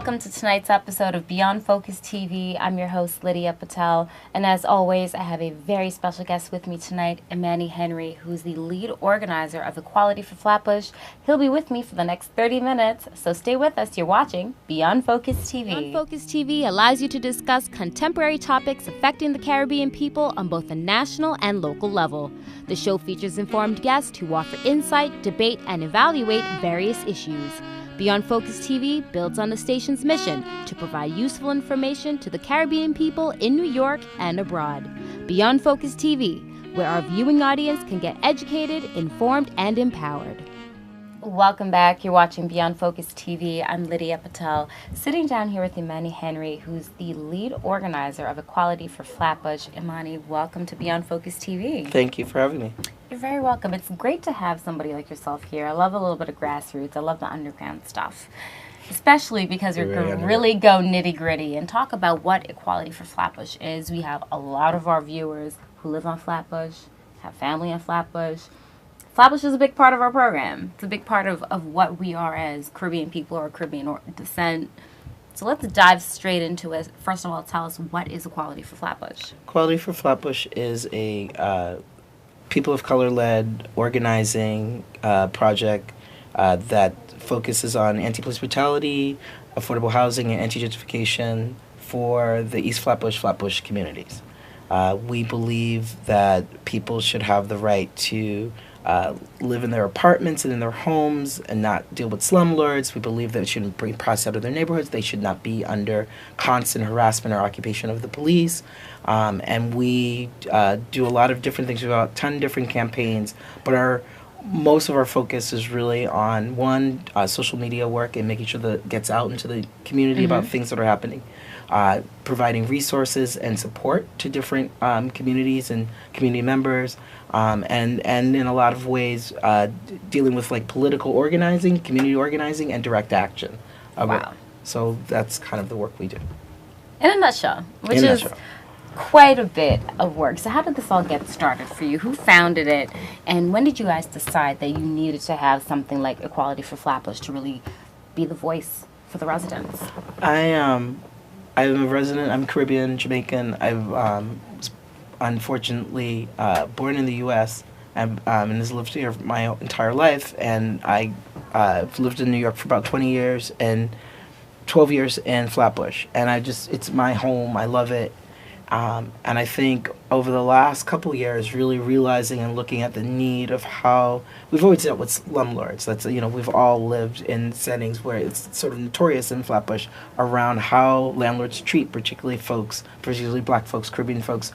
welcome to tonight's episode of Beyond Focus TV. I'm your host, Lydia Patel, and as always, I have a very special guest with me tonight, Imani Henry, who's the lead organizer of Equality for Flatbush. He'll be with me for the next 30 minutes, so stay with us. You're watching Beyond Focus TV. Beyond Focus TV allows you to discuss contemporary topics affecting the Caribbean people on both a national and local level. The show features informed guests who offer insight, debate, and evaluate various issues. Beyond Focus TV builds on the station's mission to provide useful information to the Caribbean people in New York and abroad. Beyond Focus TV, where our viewing audience can get educated, informed, and empowered. Welcome back. You're watching Beyond Focus TV. I'm Lydia Patel, sitting down here with Imani Henry, who's the lead organizer of Equality for Flatbush. Imani, welcome to Beyond Focus TV. Thank you for having me. You're very welcome. It's great to have somebody like yourself here. I love a little bit of grassroots. I love the underground stuff, especially because we can really go nitty-gritty and talk about what Equality for Flatbush is. We have a lot of our viewers who live on Flatbush, have family on Flatbush. Flatbush is a big part of our program. It's a big part of what we are as Caribbean people or Caribbean descent. So let's dive straight into it. First of all, tell us, what is Equality for Flatbush? Equality for Flatbush is a people of color-led organizing project that focuses on anti-police brutality, affordable housing, and anti-gentrification for the East Flatbush communities. We believe that people should have the right to live in their apartments and in their homes and not deal with slumlords. We believe that it shouldn't bring process out of their neighborhoods. They should not be under constant harassment or occupation of the police. And we do a lot of different things. We have a ton of different campaigns, but most of our focus is really on, one, social media work and making sure that it gets out into the community about things that are happening. Providing resources and support to different communities and community members, and in a lot of ways dealing with like political organizing, community organizing, and direct action. Wow. So that's kind of the work we do. In a nutshell, which is quite a bit of work. So how did this all get started for you? Who founded it? And when did you guys decide that you needed to have something like Equality for Flatbush to really be the voice for the residents? I'm a resident. I'm Caribbean, Jamaican. Was unfortunately born in the U.S. and has lived here my entire life. And I've lived in New York for about 20 years and 12 years in Flatbush. And it's my home. I love it. And I think over the last couple of years, really realizing and looking at the need of how we've always dealt with slumlords. That's, we've all lived in settings where it's sort of notorious in Flatbush around how landlords treat particularly black folks, Caribbean folks,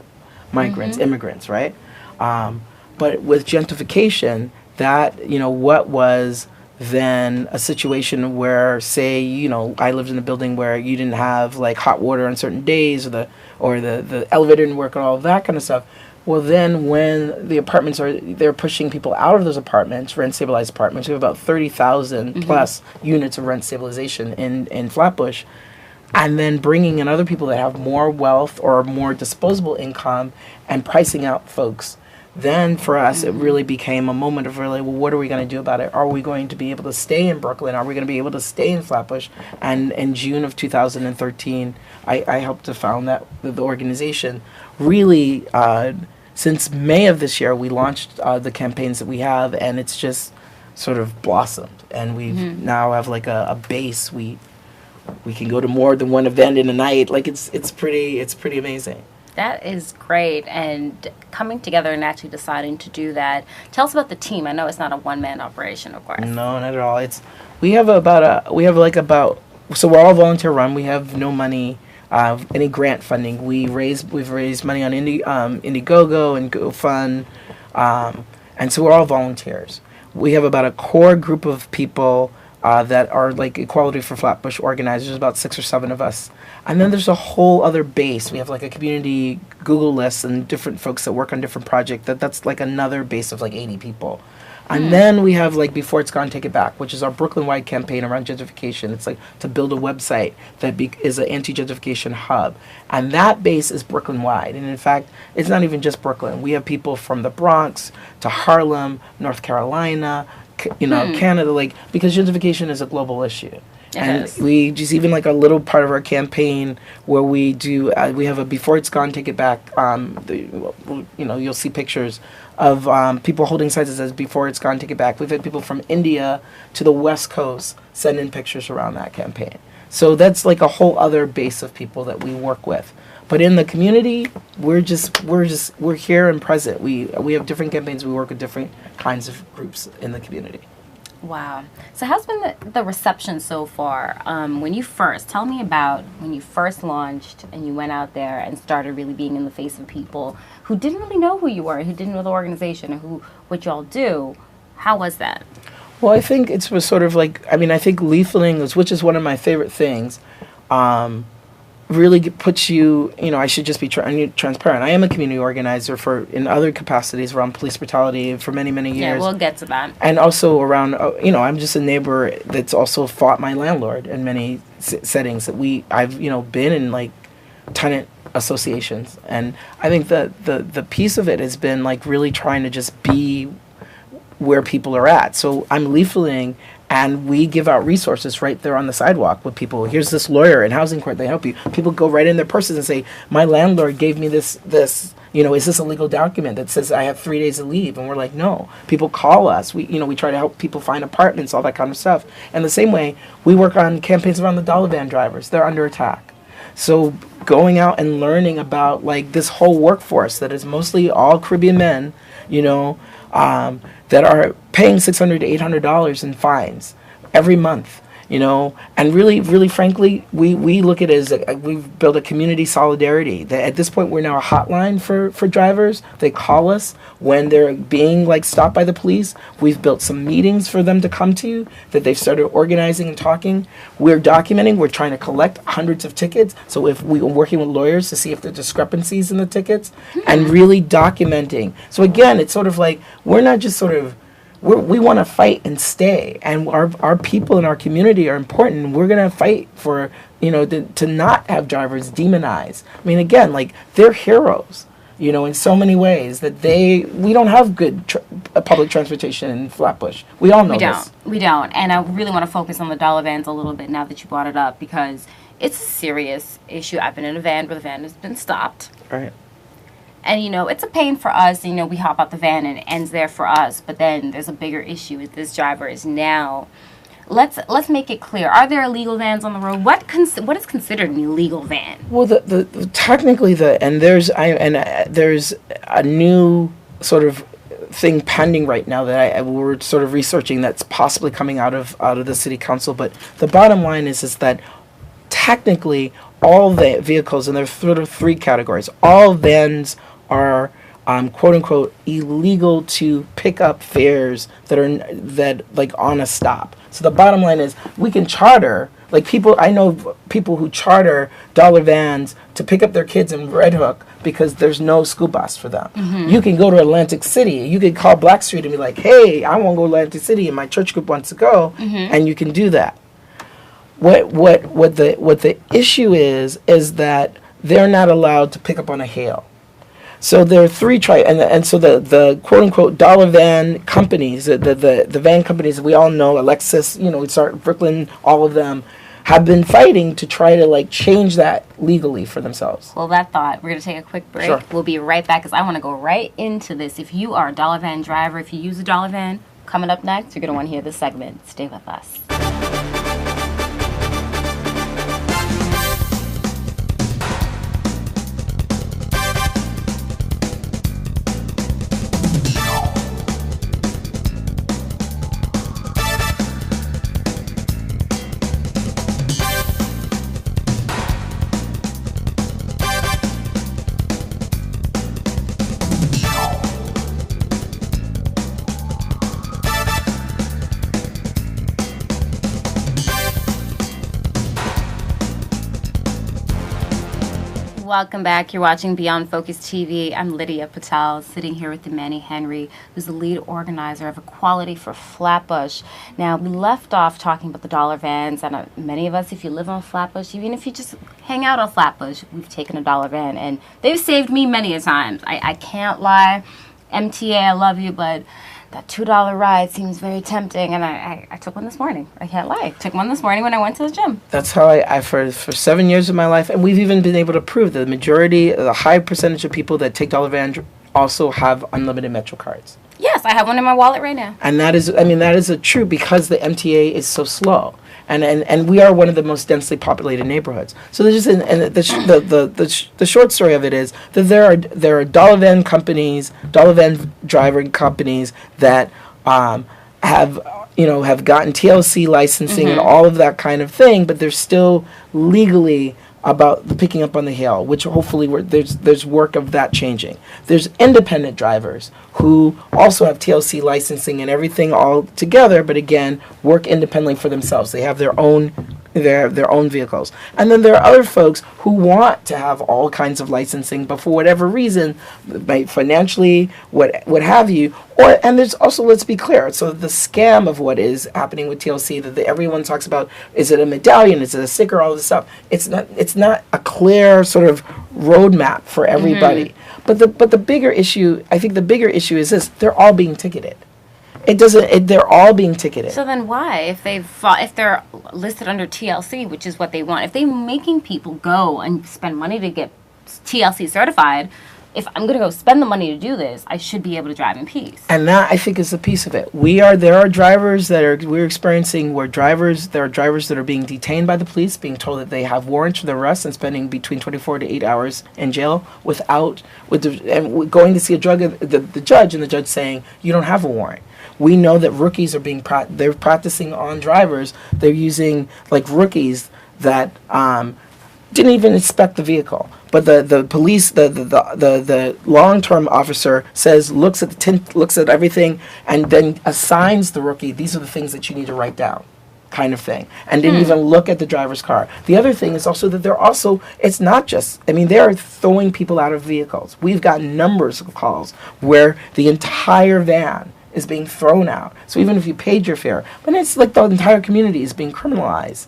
migrants, immigrants, right? But with gentrification, that, what was then a situation where, say, I lived in a building where you didn't have like hot water on certain days, or the elevator didn't work and all of that kind of stuff. Well, then when the apartments they're pushing people out of those apartments, rent stabilized apartments. We have about 30,000 plus units of rent stabilization in Flatbush, and then bringing in other people that have more wealth or more disposable income and pricing out folks. Then for us, it really became a moment of really, well, what are we going to do about it? Are we going to be able to stay in Brooklyn? Are we going to be able to stay in Flatbush? And in June of 2013, I helped to found the organization. Really, since May of this year, we launched the campaigns that we have, and it's just sort of blossomed. And we now have like a base. We can go to more than one event in a night. Like it's pretty amazing. That is great, and coming together and actually deciding to do that. Tell us about the team. I know it's not a one-man operation, of course. No, not at all. So we're all volunteer run. We have no money, any grant funding. We've raised money on Indiegogo and GoFund, and so we're all volunteers. We have about a core group of people that are like Equality for Flatbush organizers, about 6 or 7 of us. And then there's a whole other base. We have like a community Google list and different folks that work on different projects. That's like another base of like 80 people. And then we have like Before It's Gone, Take It Back, which is our Brooklyn-wide campaign around gentrification. It's like to build a website that is an anti-gentrification hub. And that base is Brooklyn-wide. And in fact, it's not even just Brooklyn. We have people from the Bronx to Harlem, North Carolina, Canada, because gentrification is a global issue. And is. we just, even like a little part of our campaign where we do, we have a Before It's Gone, Take It Back. You'll see pictures of people holding signs that says Before It's Gone, Take It Back. We've had people from India to the West Coast send in pictures around that campaign. So that's like a whole other base of people that we work with. But in the community, we're here and present. We have different campaigns. We work with different kinds of groups in the community. Wow. So how's been the reception so far? Tell me about when you first launched and you went out there and started really being in the face of people who didn't really know who you were, who didn't know the organization, and what y'all do. How was that? Well, I think it was sort of like, I think leafleting, which is one of my favorite things, really puts you, I should just be transparent. I am a community organizer in other capacities around police brutality for many, many years. Yeah, we'll get to that. And also around, I'm just a neighbor that's also fought my landlord in many settings that I've been in like tenant associations. And I think that the piece of it has been like really trying to just be where people are at. So I'm leafleting, and we give out resources right there on the sidewalk with people. Here's this lawyer in housing court, they help you. People go right in their purses and say, my landlord gave me this, is this a legal document that says I have 3 days to leave? And we're like, no. People call us. We try to help people find apartments, all that kind of stuff. And the same way, we work on campaigns around the dollar van drivers. They're under attack. So going out and learning about like this whole workforce that is mostly all Caribbean men, that are paying $600 to $800 in fines every month, and really, really frankly, we look at it as we've built a community solidarity. That at this point, we're now a hotline for drivers. They call us when they're being like stopped by the police. We've built some meetings for them to come to that they've started organizing and talking. We're documenting. We're trying to collect hundreds of tickets. So if we're working with lawyers to see if there are discrepancies in the tickets and really documenting. So again, it's sort of like we're not just sort of we want to fight and stay, and our people in our community are important. We're going to fight for, to not have drivers demonized. Again, like they're heroes, in so many ways that we don't have good public transportation in Flatbush. We all know this. We don't. And I really want to focus on the dollar vans a little bit now that you brought it up, because it's a serious issue. I've been in a van where the van has been stopped. Right. And, it's a pain for us. We hop out the van and it ends there for us. But then there's a bigger issue with this driver is now. Let's make it clear. Are there illegal vans on the road? What is considered an illegal van? Well, technically there's a new sort of thing pending right now that we're sort of researching that's possibly coming out of the city council. But the bottom line is that technically all the vehicles, and there's sort of three categories. All vans are quote unquote illegal to pick up fares that like on a stop. So the bottom line is we can charter, like I know people who charter dollar vans to pick up their kids in Red Hook because there's no school bus for them. Mm-hmm. You can go to Atlantic City. You can call Blackstreet and be like, hey, I want to go to Atlantic City and my church group wants to go, and you can do that. What the issue is that they're not allowed to pick up on a hail. So there are three and so the quote unquote dollar van companies, the van companies that we all know, Alexis, we start Brooklyn, all of them have been fighting to try to like change that legally for themselves. Well, that thought, we're gonna take a quick break. Sure. We'll be right back because I want to go right into this. If you are a dollar van driver, if you use a dollar van, coming up next, you're gonna want to hear this segment. Stay with us. Welcome back. You're watching Beyond Focus TV. I'm Lydia Patel, sitting here with Imani Henry, who's the lead organizer of Equality for Flatbush. Now, we left off talking about the dollar vans, and many of us, if you live on Flatbush, even if you just hang out on Flatbush, we've taken a dollar van, and they've saved me many a times. I can't lie. MTA, I love you, but that $2 ride seems very tempting, and I took one this morning. I can't lie. Took one this morning when I went to the gym. That's how I for 7 years of my life, and we've even been able to prove that the high percentage of people that take Dollar Van also have unlimited Metro cards. Yes, I have one in my wallet right now. And that is a true, because the MTA is so slow. And we are one of the most densely populated neighborhoods. So there's just, and the short story of it is that there are Dollar Van companies, Dollar Van driving companies that have gotten TLC licensing and all of that kind of thing, but they're still legally about the picking up on the hill, which hopefully there's work of that changing. There's independent drivers who also have TLC licensing and everything all together, but again, work independently for themselves. They have their own vehicles. And then there are other folks who want to have all kinds of licensing, but for whatever reason, financially, what have you, and there's also, let's be clear, so the scam of what is happening with TLC that everyone talks about, is it a medallion, is it a sticker, all this stuff, it's not a clear sort of roadmap for everybody. But the bigger issue, I think the bigger issue is this: they're all being ticketed. They're all being ticketed. So then why, if they're listed under TLC, which is what they want, if they're making people go and spend money to get TLC certified, if I'm going to go spend the money to do this, I should be able to drive in peace. And that, I think, is the piece of it. There are drivers we're experiencing there are drivers that are being detained by the police, being told that they have warrants for their arrest and spending between 24 to 8 hours in jail and going to see the judge, and the judge saying, you don't have a warrant. We know that rookies are they're practicing on drivers. They're using rookies that didn't even inspect the vehicle. But the police, the long-term officer looks at everything, and then assigns the rookie, these are the things that you need to write down, kind of thing, and didn't even look at the driver's car. The other thing is also that it's not just, they are throwing people out of vehicles. We've got numbers of calls where the entire van is being thrown out. So even if you paid your fare, but it's like the entire community is being criminalized.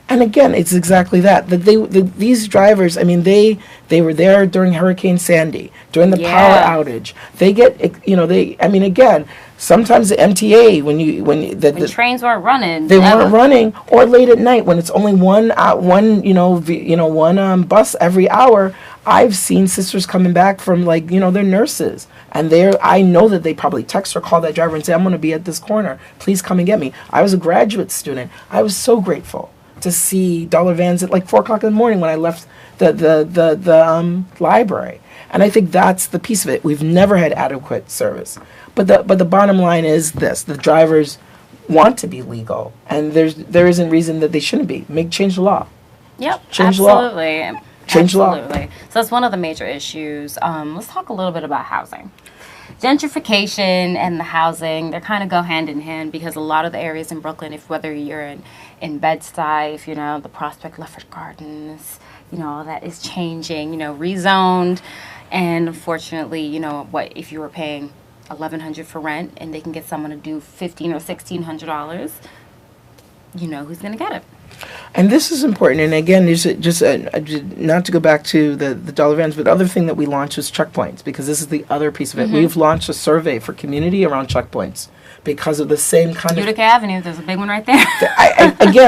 And again, it's exactly that. These drivers, they were there during Hurricane Sandy, during the power outage. They get, again, sometimes the MTA, when the trains weren't running, they weren't running, or late at night when it's only one bus every hour. I've seen sisters coming back from they're nurses, and I know that they probably text or call that driver and say, I'm going to be at this corner. Please come and get me. I was a graduate student. I was so grateful to see Dollar Vans at 4 o'clock in the morning when I left the library. And I think that's the piece of it. We've never had adequate service. But the bottom line is this: the drivers want to be legal, and there isn't reason that they shouldn't be. Change the law. Yep, change absolutely. The law. Change the law. Absolutely. So that's one of the major issues. Let's talk a little bit about housing. Gentrification and the housing, they kind of go hand in hand, because a lot of the areas in Brooklyn, whether you're in Bed-Stuy, if the Prospect Leffert Gardens, all that is changing, rezoned. And unfortunately, if you were paying $1,100 for rent and they can get someone to do $1,500 or $1,600, who's going to get it. And this is important. And again, there's just not to go back to the Dollar Vans, but the other thing that we launched was checkpoints, because this is the other piece of it. We've launched a survey for community around checkpoints because of the same kind Utica Avenue, there's a big one right there.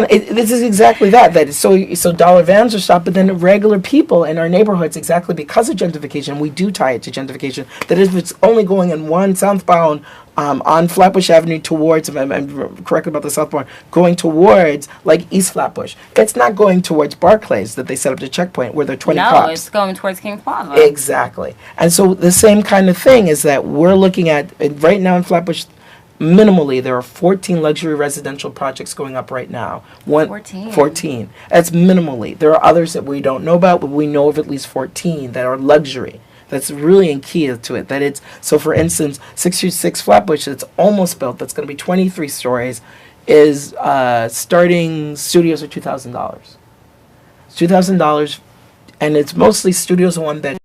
This is exactly that. So Dollar Vans are stopped, but then regular people in our neighborhoods, exactly because of gentrification, we do tie it to gentrification, that if it's only going in one southbound on Flatbush Avenue towards, if I'm correct about the southbound, going towards East Flatbush. It's not going towards Barclays that they set up the checkpoint where there are 20 cops. No, it's going towards King Plaza. Exactly. And so the same kind of thing is that we're looking at, right now in Flatbush, minimally, there are 14 luxury residential projects going up right now. 14. That's minimally. There are others that we don't know about, but we know of at least 14 that are luxury. That's really key to it. So for instance, 636 Flatbush, that's almost built, that's going to be 23 stories, is starting studios are $2,000. It's $2,000, and it's mostly studios in one bedroom.